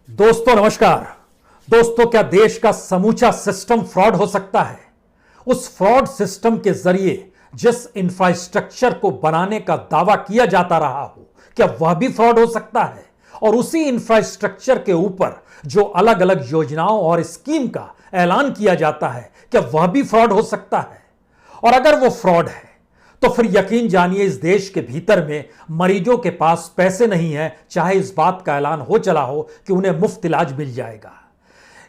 दोस्तों नमस्कार। दोस्तों, क्या देश का समूचा सिस्टम फ्रॉड हो सकता है? उस फ्रॉड सिस्टम के जरिए जिस इंफ्रास्ट्रक्चर को बनाने का दावा किया जाता रहा हो, क्या वह भी फ्रॉड हो सकता है? और उसी इंफ्रास्ट्रक्चर के ऊपर जो अलग अलग योजनाओं और स्कीम का ऐलान किया जाता है, क्या वह भी फ्रॉड हो सकता है? और अगर वो फ्रॉड है तो फिर यकीन जानिए इस देश के भीतर में मरीजों के पास पैसे नहीं है, चाहे इस बात का ऐलान हो चला हो कि उन्हें मुफ्त इलाज मिल जाएगा।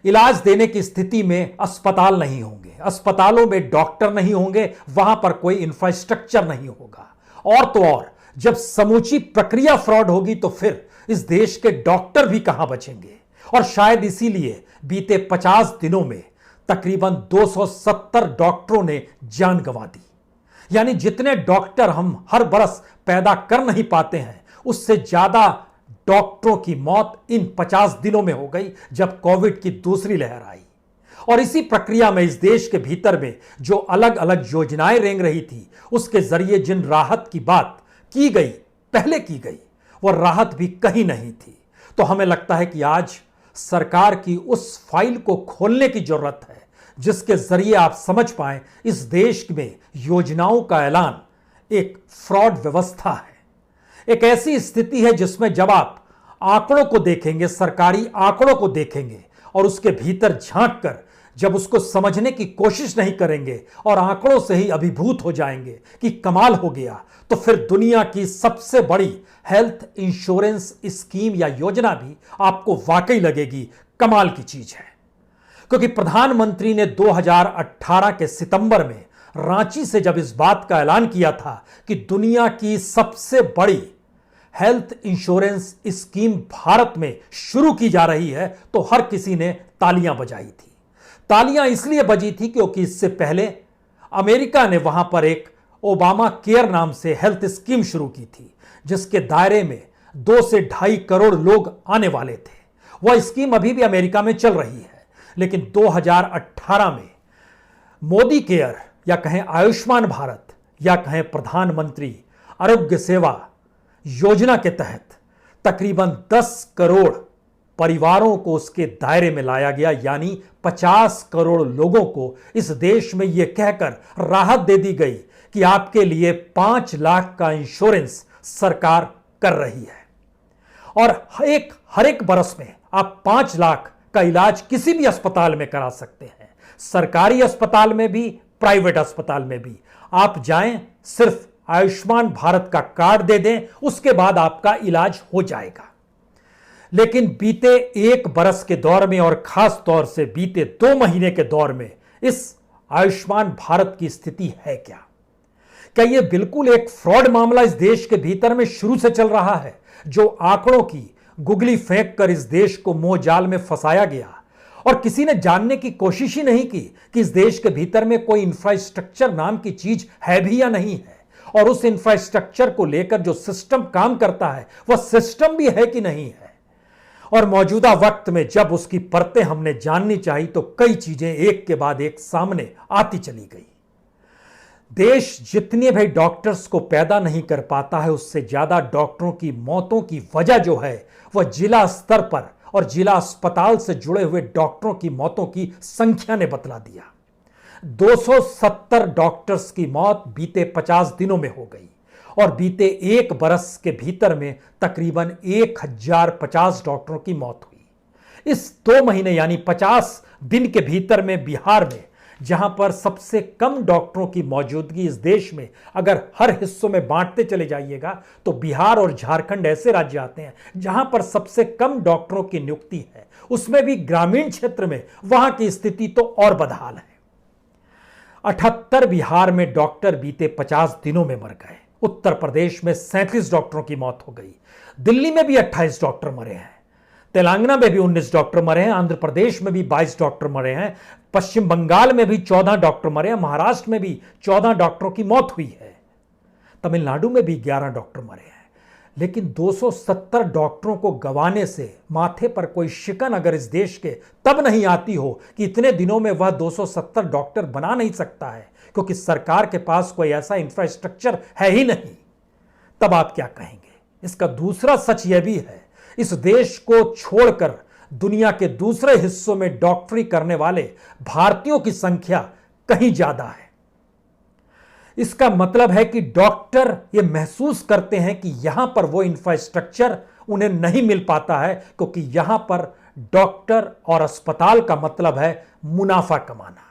इलाज देने की स्थिति में अस्पताल नहीं होंगे, अस्पतालों में डॉक्टर नहीं होंगे, वहां पर कोई इंफ्रास्ट्रक्चर नहीं होगा। और तो और जब समूची प्रक्रिया फ्रॉड होगी तो फिर इस देश के डॉक्टर भी कहां बचेंगे। और शायद इसीलिए बीते 50 दिनों में तकरीबन 270 डॉक्टरों ने जान गंवा दी। यानी जितने डॉक्टर हम हर बरस पैदा कर नहीं पाते हैं, उससे ज्यादा डॉक्टरों की मौत इन 50 दिनों में हो गई जब कोविड की दूसरी लहर आई। और इसी प्रक्रिया में इस देश के भीतर में जो अलग अलग योजनाएं रेंग रही थी, उसके जरिए जिन राहत की बात की गई, पहले की गई, वह राहत भी कहीं नहीं थी। तो हमें लगता है कि आज सरकार की उस फाइल को खोलने की जरूरत है जिसके जरिए आप समझ पाएं इस देश में योजनाओं का ऐलान एक फ्रॉड व्यवस्था है। एक ऐसी स्थिति है जिसमें जब आप आंकड़ों को देखेंगे, सरकारी आंकड़ों को देखेंगे और उसके भीतर झांक कर जब उसको समझने की कोशिश नहीं करेंगे और आंकड़ों से ही अभिभूत हो जाएंगे कि कमाल हो गया, तो फिर दुनिया की सबसे बड़ी हेल्थ इंश्योरेंस स्कीम या योजना भी आपको वाकई लगेगी कमाल की चीज है। क्योंकि प्रधानमंत्री ने 2018 के सितंबर में रांची से जब इस बात का ऐलान किया था कि दुनिया की सबसे बड़ी हेल्थ इंश्योरेंस स्कीम भारत में शुरू की जा रही है, तो हर किसी ने तालियां बजाई थी। तालियां इसलिए बजी थी क्योंकि इससे पहले अमेरिका ने वहां पर एक ओबामा केयर नाम से हेल्थ स्कीम शुरू की थी, जिसके दायरे में 2 से 2.5 करोड़ लोग आने वाले थे। वह स्कीम अभी भी अमेरिका में चल रही है, लेकिन 2018 में मोदी केयर या कहें आयुष्मान भारत या कहें प्रधानमंत्री आरोग्य सेवा योजना के तहत तकरीबन 10 करोड़ परिवारों को उसके दायरे में लाया गया। यानी 50 करोड़ लोगों को इस देश में यह कहकर राहत दे दी गई कि आपके लिए 5 लाख का इंश्योरेंस सरकार कर रही है और हर एक बरस में आप 5 लाख का इलाज किसी भी अस्पताल में करा सकते हैं, सरकारी अस्पताल में भी, प्राइवेट अस्पताल में भी। आप जाएं, सिर्फ आयुष्मान भारत का कार्ड दे दें, उसके बाद आपका इलाज हो जाएगा। लेकिन बीते 1 बरस के दौर में और खास तौर से बीते 2 महीने के दौर में इस आयुष्मान भारत की स्थिति है क्या? क्या यह बिल्कुल एक फ्रॉड मामला इस देश के भीतर में शुरू से चल रहा है, जो आंकड़ों की गुगली फेंक कर इस देश को मोह जाल में फंसाया गया और किसी ने जानने की कोशिश ही नहीं की कि इस देश के भीतर में कोई इंफ्रास्ट्रक्चर नाम की चीज है भी या नहीं है, और उस इंफ्रास्ट्रक्चर को लेकर जो सिस्टम काम करता है वह सिस्टम भी है कि नहीं है। और मौजूदा वक्त में जब उसकी परतें हमने जाननी चाहिए तो कई चीजें एक के बाद एक सामने आती चली गई। देश जितने भी डॉक्टर्स को पैदा नहीं कर पाता है, उससे ज्यादा डॉक्टरों की मौतों की वजह जो है वह जिला स्तर पर और जिला अस्पताल से जुड़े हुए डॉक्टरों की मौतों की संख्या ने बतला दिया। 270 डॉक्टर्स की मौत बीते 50 दिनों में हो गई और बीते 1 बरस के भीतर में तकरीबन 1050 डॉक्टरों की मौत हुई। इस 2 महीने यानी 50 दिन के भीतर में बिहार में, जहां पर सबसे कम डॉक्टरों की मौजूदगी इस देश में, अगर हर हिस्सों में बांटते चले जाइएगा तो बिहार और झारखंड ऐसे राज्य आते हैं जहां पर सबसे कम डॉक्टरों की नियुक्ति है। उसमें भी ग्रामीण क्षेत्र में वहां की स्थिति तो और बदहाल है। 78 बिहार में डॉक्टर बीते 50 दिनों में मर गए। उत्तर प्रदेश में 37 डॉक्टरों की मौत हो गई। दिल्ली में भी 28 डॉक्टर मरे हैं। तेलंगाना में भी 19 डॉक्टर मरे हैं। आंध्र प्रदेश में भी 22 डॉक्टर मरे हैं। पश्चिम बंगाल में भी 14 डॉक्टर मरे हैं। महाराष्ट्र में भी 14 डॉक्टरों की मौत हुई है। तमिलनाडु में भी 11 डॉक्टर मरे हैं। लेकिन 270 डॉक्टरों को गंवाने से माथे पर कोई शिकन अगर इस देश के तब नहीं आती हो कि इतने दिनों में वह 270 डॉक्टर बना नहीं सकता है, क्योंकि सरकार के पास कोई ऐसा इंफ्रास्ट्रक्चर है ही नहीं, तब आप क्या कहेंगे? इसका दूसरा सच यह भी है, इस देश को छोड़कर दुनिया के दूसरे हिस्सों में डॉक्टरी करने वाले भारतीयों की संख्या कहीं ज्यादा है। इसका मतलब है कि डॉक्टर ये महसूस करते हैं कि यहां पर वो इंफ्रास्ट्रक्चर उन्हें नहीं मिल पाता है, क्योंकि यहां पर डॉक्टर और अस्पताल का मतलब है मुनाफा कमाना।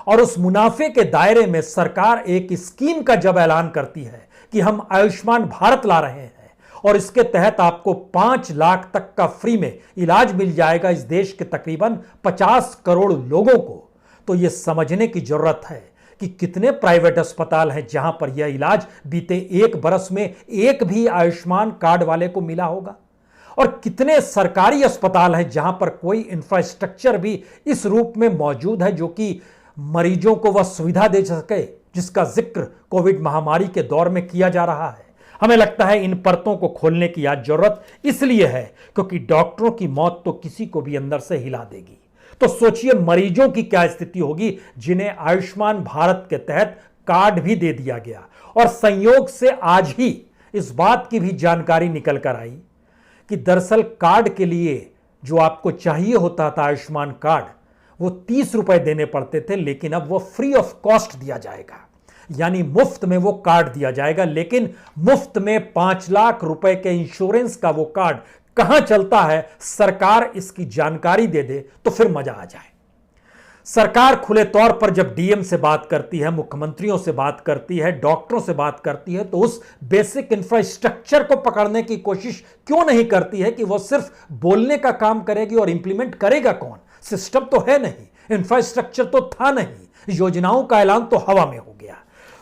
और उस मुनाफे के दायरे में सरकार एक स्कीम का जब ऐलान करती है कि हम आयुष्मान भारत ला रहे हैं और इसके तहत आपको 5 लाख तक का फ्री में इलाज मिल जाएगा इस देश के तकरीबन 50 करोड़ लोगों को, तो यह समझने की जरूरत है कि कितने प्राइवेट अस्पताल हैं जहां पर यह इलाज बीते 1 बरस में एक भी आयुष्मान कार्ड वाले को मिला होगा, और कितने सरकारी अस्पताल हैं जहां पर कोई इंफ्रास्ट्रक्चर भी इस रूप में मौजूद है जो कि मरीजों को वह सुविधा दे सके जिसका जिक्र कोविड महामारी के दौर में किया जा रहा है। हमें लगता है इन परतों को खोलने की आज जरूरत इसलिए है क्योंकि डॉक्टरों की मौत तो किसी को भी अंदर से हिला देगी। तो सोचिए मरीजों की क्या स्थिति होगी जिन्हें आयुष्मान भारत के तहत कार्ड भी दे दिया गया, और संयोग से आज ही इस बात की भी जानकारी निकल कर आई कि दरअसल कार्ड के लिए जो आपको चाहिए होता था आयुष्मान कार्ड, वो 30 रुपए देने पड़ते थे, लेकिन अब वो फ्री ऑफ कॉस्ट दिया जाएगा, यानी मुफ्त में वो कार्ड दिया जाएगा। लेकिन मुफ्त में 5 लाख रुपए के इंश्योरेंस का वो कार्ड कहां चलता है, सरकार इसकी जानकारी दे दे तो फिर मजा आ जाए। सरकार खुले तौर पर जब डीएम से बात करती है, मुख्यमंत्रियों से बात करती है, डॉक्टरों से बात करती है, तो उस बेसिक इंफ्रास्ट्रक्चर को पकड़ने की कोशिश क्यों नहीं करती है कि वो सिर्फ बोलने का काम करेगी और इंप्लीमेंट करेगा कौन? सिस्टम तो है नहीं, इंफ्रास्ट्रक्चर तो था नहीं, योजनाओं का ऐलान तो हवा में हो गया।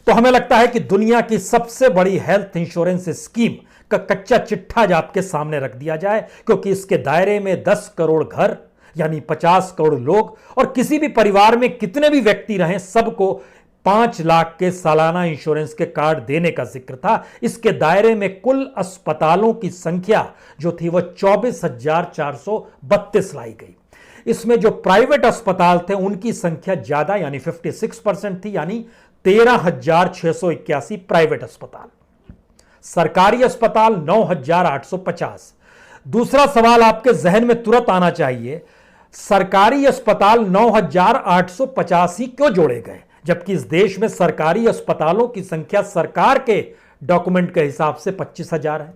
तो हमें लगता है कि दुनिया की सबसे बड़ी हेल्थ इंश्योरेंस स्कीम का कच्चा चिट्ठा आज आपके सामने रख दिया जाए, क्योंकि इसके दायरे में 10 करोड़ घर यानी 50 करोड़ लोग और किसी भी परिवार में कितने भी व्यक्ति रहें सबको 5 लाख के सालाना इंश्योरेंस के कार्ड देने का जिक्र था। इसके दायरे में कुल अस्पतालों की संख्या जो थी वह 24,432 लाई गई। इसमें जो प्राइवेट अस्पताल थे उनकी संख्या ज्यादा यानी 56% थी, यानी 13,681 प्राइवेट अस्पताल, सरकारी अस्पताल 9,850। दूसरा सवाल आपके जहन में तुरंत आना चाहिए, सरकारी अस्पताल 9,850 ही क्यों जोड़े गए, जबकि इस देश में सरकारी अस्पतालों की संख्या सरकार के डॉक्यूमेंट के हिसाब से 25,000 है।